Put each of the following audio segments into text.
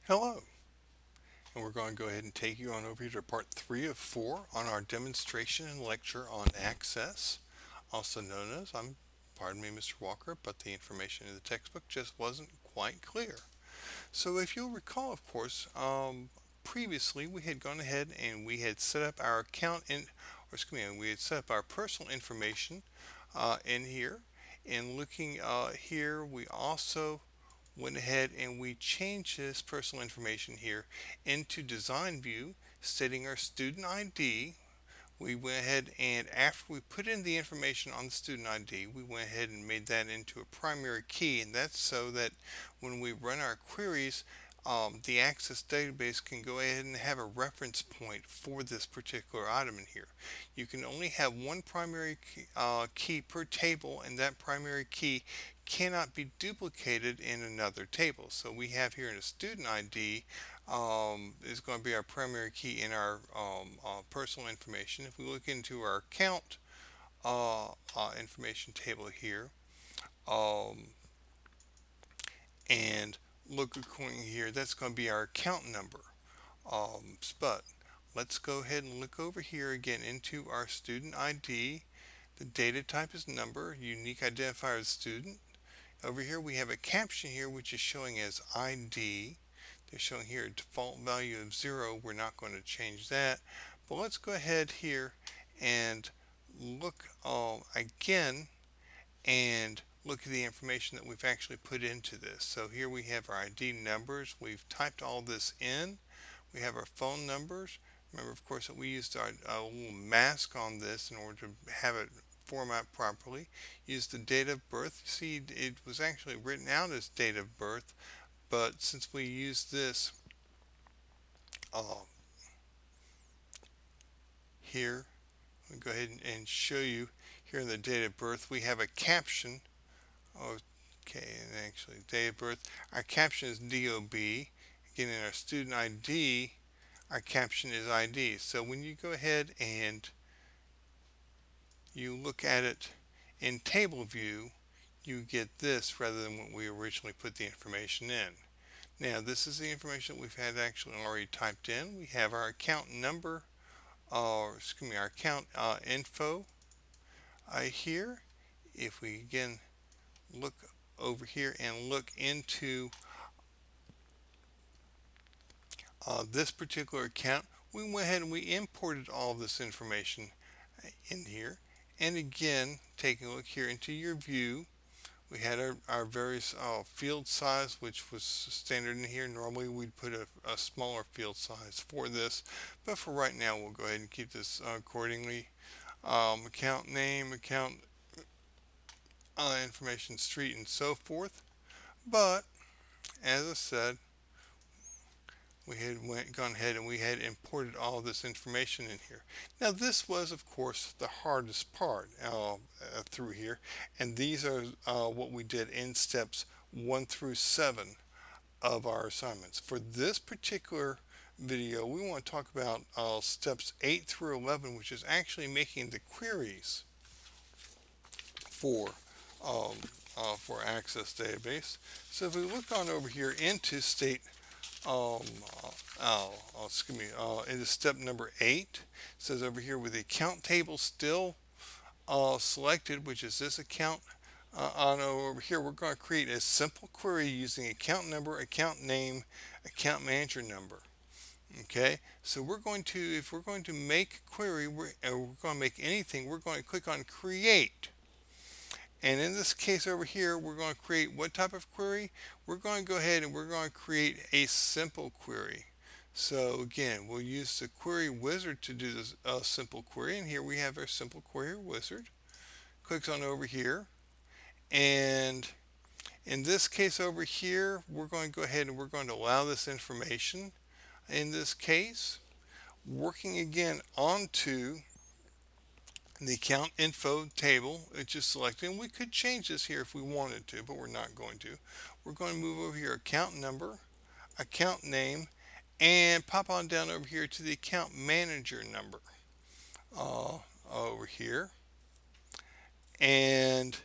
Hello, and we're going to go ahead and take you on over here to part 3 of 4 on our demonstration and lecture on access, also known as, pardon me, Mr. Walker, but the information in the textbook just wasn't quite clear. So if you'll recall, of course, previously we had gone ahead and we had set up our we had set up our personal information in here. And looking here, we also went ahead and we changed this personal information here into design view, stating our student ID. We went ahead and after we put in the information on the student ID, we went ahead and made that into a primary key, and that's so that when we run our queries, the Access database can go ahead and have a reference point for this particular item in here. You can only have one primary key per table, and that primary key cannot be duplicated in another table. So we have here in a student ID is going to be our primary key in our personal information. If we look into our account information table here, um, and look according here, that's going to be our account number. But let's go ahead and look over here again into our student ID. The data type is number, unique identifier is student. Over here we have a caption here which is showing as ID. They're showing here a default value of 0. We're not going to change that. But let's go ahead here and look again and look at the information that we've actually put into this. So here we have our ID numbers. We've typed all this in. We have our phone numbers. Remember, of course, that we used our little mask on this in order to have it format properly. Use the date of birth. You see, it was actually written out as date of birth, but since we use this uh, here, I'll go ahead and show you here in the date of birth. We have a caption. Okay, and actually, date of birth. Our caption is DOB. Again, in our student ID, our caption is ID. So when you go ahead and you look at it in table view, you get this rather than what we originally put the information in. Now, this is the information that we've had actually already typed in. We have our account number, or excuse me, our account info here. If we again look over here and look into this particular account, we went ahead and we imported all of this information in here. And again, taking a look here into your view, we had our various field size, which was standard in here. Normally we'd put a smaller field size for this, but for right now we'll go ahead and keep this accordingly. Account name, account information, street, and so forth. But as I said, we had gone ahead and we had imported all of this information in here. Now this was, of course, the hardest part through here, and these are what we did in steps 1 through 7 of our assignments. For this particular video, we want to talk about steps 8 through 11, which is actually making the queries for for Access database. So if we look on over here into state um, excuse me, into step number 8, it says over here with the account table still selected, which is this account. On over here, we're going to create a simple query using account number, account name, account manager number. Okay, so we're going to, if we're going to make a query, we're going to make anything, we're going to click on create. And in this case over here, we're going to create what type of query? We're going to go ahead and we're going to create a simple query. So again, we'll use the query wizard to do this simple query. And here we have our simple query wizard. Clicks on over here. And in this case over here, we're going to go ahead and we're going to allow this information. In this case, working again onto the account info table, it's just selected, and we could change this here if we wanted to, but we're not going to. We're going to move over here account number, account name, and pop on down over here to the account manager number over here. And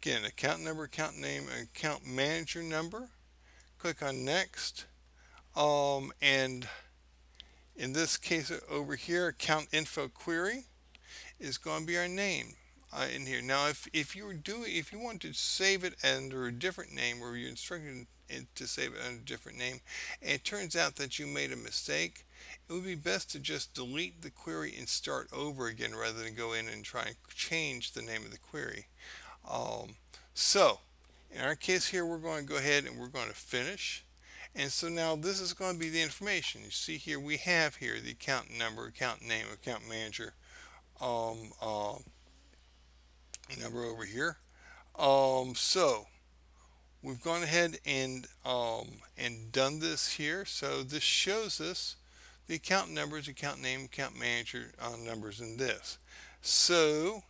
again, account number, account name, account manager number. Click on next. And in this case over here, account info query is going to be our name in here. Now, if you were doing, if you want to save it under a different name, or you're instructed to save it under a different name, and it turns out that you made a mistake, it would be best to just delete the query and start over again rather than go in and try and change the name of the query. Um, so, in our case here, we're going to go ahead and we're going to finish. And so now this is going to be the information. You see here, we have here the account number, account name, account manager, um, uh, number over here. So we've gone ahead and done this here. So this shows us the account numbers, account name, account manager numbers in this. So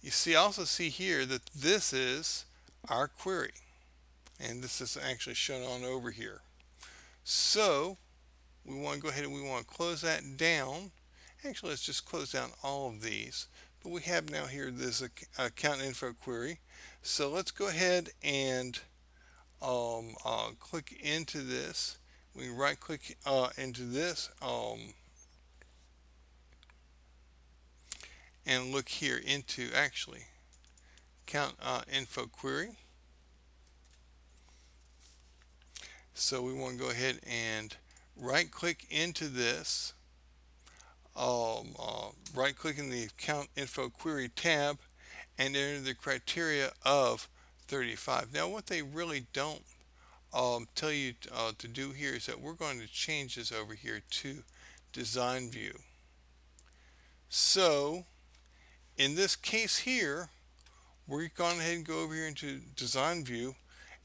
you see, also see here that this is our query, and this is actually shown on over here. So we want to go ahead and we want to close that down. Actually, let's just close down all of these. But we have now here this account info query. So let's go ahead and click into this. We right click into this and look here into actually account info query. So we want to go ahead and right click into this, right click in the account info query tab and enter the criteria of 35. Now what they really don't tell you to do here is that we're going to change this over here to design view. So in this case here, we're going ahead and go over here into design view,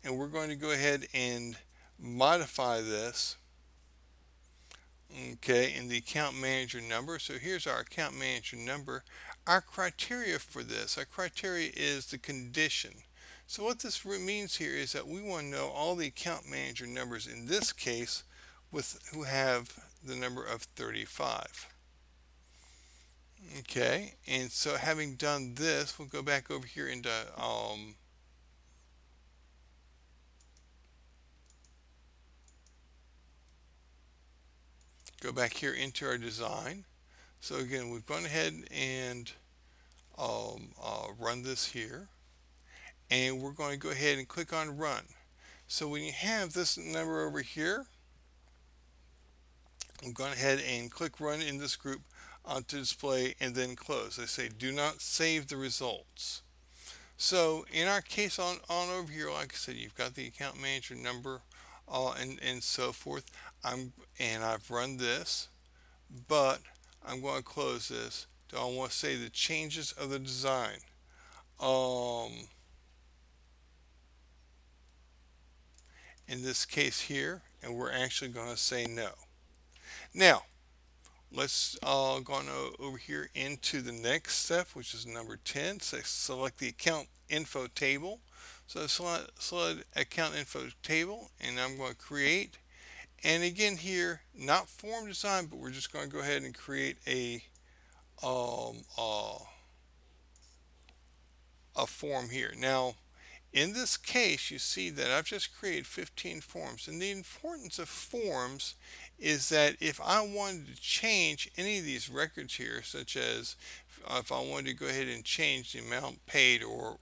and we're going to go ahead and modify this, okay, in the account manager number. So here's our account manager number. Our criteria for this, our criteria is the condition. So what this means here is that we want to know all the account manager numbers in this case who have the number of 35. Okay, and so having done this, we'll go back over here into go back here into our design. So again, we've gone ahead and run this here, and we're going to go ahead and click on run. So when you have this number over here, I'm going ahead and click run in this group to display and then close. They say do not save the results. So in our case on over here, like I said, you've got the account manager number and so forth. I've run this, but I'm going to close this. I want to say the changes of the design. In this case here, and we're actually going to say no. Now, let's go on over here into the next step, which is number 10. So select the account info table. So select account info table, and I'm going to create. And again here, not form design, but we're just going to go ahead and create a form here. Now, in this case, you see that I've just created 15 forms, and the importance of forms is that if I wanted to change any of these records here, such as if I wanted to go ahead and change the amount paid, or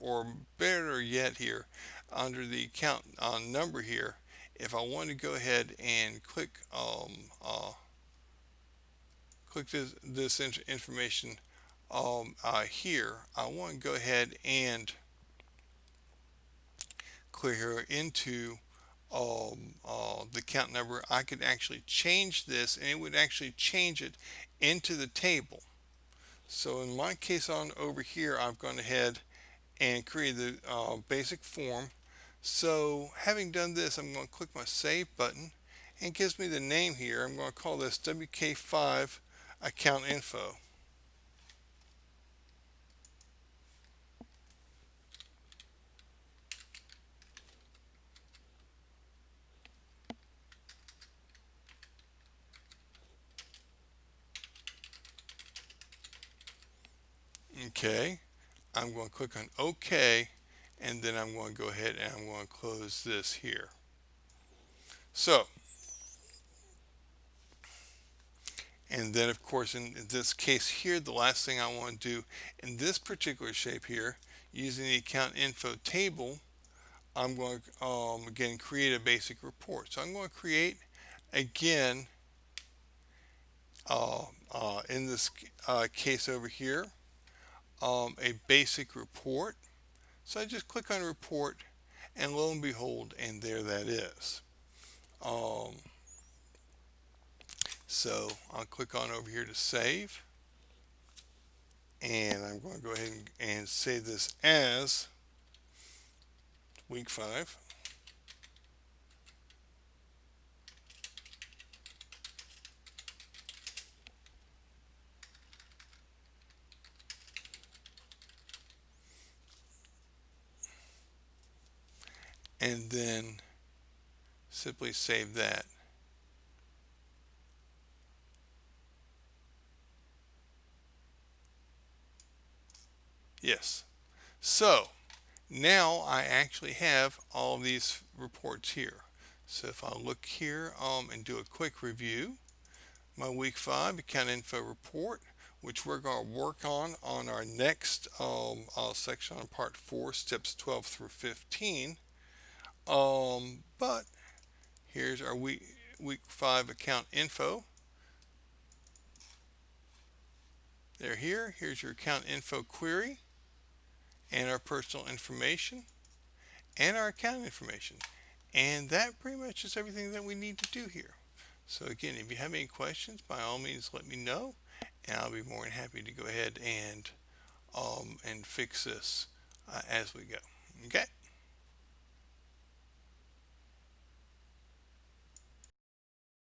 better yet here, under the account number here, if I want to go ahead and click this information here, I want to go ahead and clear here into the account number. I could actually change this, and it would actually change it into the table. So in my case on over here, I've gone ahead and created the basic form. So having done this, I'm going to click my save button, and it gives me the name here. I'm going to call this WK5 account info. Okay, I'm going to click on OK, and then I'm going to go ahead and I'm going to close this here. So And then of course in this case here, the last thing I want to do in this particular shape here, using the account info table, I'm going to again create a basic report. So I'm going to create again in this case over here a basic report. So I just click on report, and lo and behold, and there that is. Um, so I'll click on over here to save, and I'm going to go ahead and save this as week 5. And then simply save that. Yes. So now I actually have all these reports here. So if I look here and do a quick review, my week 5 account info report, which we're going to work on our next section on part 4, steps 12 through 15. But here's our week 5 account info. They're here. Here's your account info query and our personal information and our account information. And that pretty much is everything that we need to do here. So again, if you have any questions, by all means let me know, and I'll be more than happy to go ahead and fix this as we go. Okay.